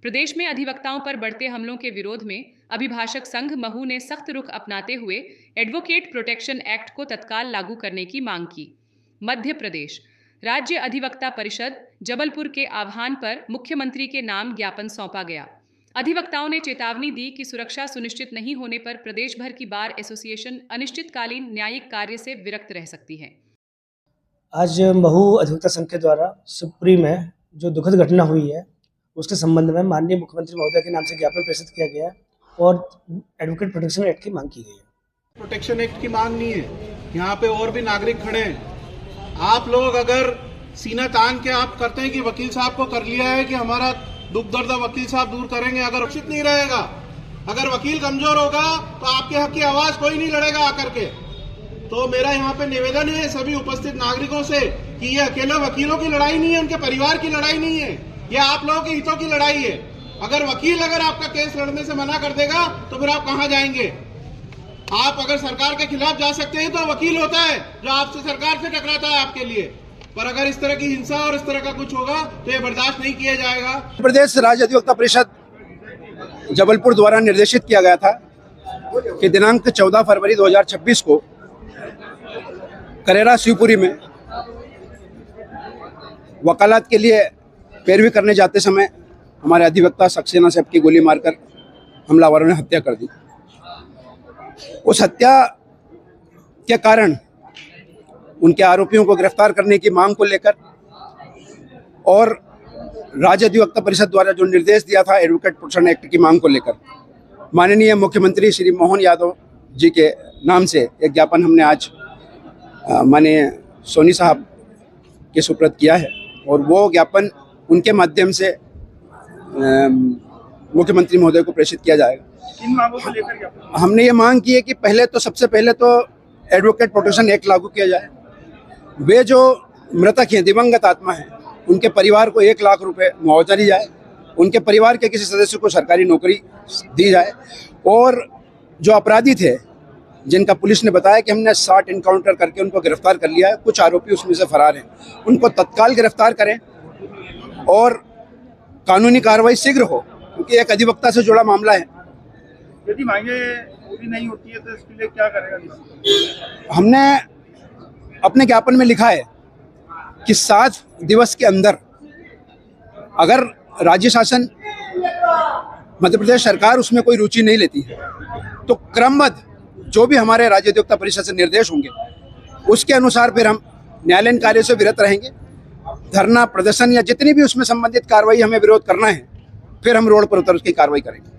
प्रदेश में अधिवक्ताओं पर बढ़ते हमलों के विरोध में अभिभाषक संघ महू ने सख्त रुख अपनाते हुए एडवोकेट प्रोटेक्शन एक्ट को तत्काल लागू करने की मांग की। मध्य प्रदेश राज्य अधिवक्ता परिषद जबलपुर के आह्वान पर मुख्यमंत्री के नाम ज्ञापन सौंपा गया। अधिवक्ताओं ने चेतावनी दी कि सुरक्षा सुनिश्चित नहीं होने पर प्रदेश भर की बार एसोसिएशन अनिश्चितकालीन न्यायिक कार्य से विरक्त रह सकती है। आज महू अधिवक्ता संघ के द्वारा शिवपुरी में जो दुखद घटना हुई है उसके संबंध में माननीय मुख्यमंत्री महोदय के नाम से ज्ञापन प्रेषित किया गया है और एडवोकेट प्रोटेक्शन एक्ट की मांग की गई है। प्रोटेक्शन एक्ट की मांग नहीं है, यहाँ पे और भी नागरिक खड़े हैं। आप लोग अगर सीना तान के आप करते हैं कि वकील साहब को कर लिया है कि हमारा दुख दर्द वकील साहब दूर करेंगे, अगर उचित नहीं रहेगा, अगर वकील कमजोर होगा तो आपके हक की आवाज कोई नहीं लड़ेगा आकर के। तो मेरा यहाँ पे निवेदन है सभी उपस्थित नागरिकों से कि ये अकेले वकीलों की लड़ाई नहीं है, उनके परिवार की लड़ाई नहीं है, ये आप लोगों के हितों की लड़ाई है। अगर वकील आपका केस लड़ने से मना कर देगा तो फिर आप कहां जाएंगे? आप अगर सरकार के खिलाफ जा सकते हैं तो वकील होता है जो आपसे सरकार से टकराता है आपके लिए, पर अगर इस तरह की हिंसा और इस तरह का कुछ होगा तो ये बर्दाश्त नहीं किया जाएगा। प्रदेश राज्य अधिवक्ता परिषद जबलपुर द्वारा निर्देशित किया गया था कि दिनांक 14 फरवरी 2026 को करेरा शिवपुरी में वकालत के लिए पैरवी करने जाते समय हमारे अधिवक्ता सक्सेना साहब की गोली मारकर हमलावरों ने हत्या कर दी। उस हत्या के कारण उनके आरोपियों को गिरफ्तार करने की मांग को लेकर और राज्य अधिवक्ता परिषद द्वारा जो निर्देश दिया था एडवोकेट प्रोटेक्शन एक्ट की मांग को लेकर माननीय मुख्यमंत्री श्री मोहन यादव जी के नाम से एक ज्ञापन हमने आज माननीय सोनी साहब के सुपुर्द किया है और वो ज्ञापन उनके माध्यम से मुख्यमंत्री महोदय को प्रेषित किया जाएगा। इन मांगों को लेकर हमने ये मांग की है कि सबसे पहले तो एडवोकेट प्रोटेक्शन एक्ट लागू किया जाए। वे जो मृतक हैं, दिवंगत आत्मा हैं, उनके परिवार को 1 लाख रुपए मुआवजा दी जाए, उनके परिवार के किसी सदस्य को सरकारी नौकरी दी जाए और जो अपराधी थे जिनका पुलिस ने बताया कि हमने 60 इनकाउंटर करके उनको गिरफ्तार कर लिया है, कुछ आरोपी उसमें से फरार हैं, उनको तत्काल गिरफ्तार करें और कानूनी कार्रवाई शीघ्र हो, क्योंकि एक अधिवक्ता से जुड़ा मामला है। यदि मांगे पूरी नहीं होती है तो इसके लिए क्या करेगा? हमने अपने ज्ञापन में लिखा है कि 7 दिवस के अंदर अगर राज्य शासन मध्य प्रदेश सरकार उसमें कोई रुचि नहीं लेती है तो क्रमबद्ध जो भी हमारे राज्य अधिवक्ता परिषद से निर्देश होंगे उसके अनुसार फिर हम न्यायालयीन कार्य से विरत रहेंगे। धरना प्रदर्शन या जितनी भी उसमें संबंधित कार्रवाई हमें विरोध करना है फिर हम रोड पर उतर उसकी कार्रवाई करेंगे।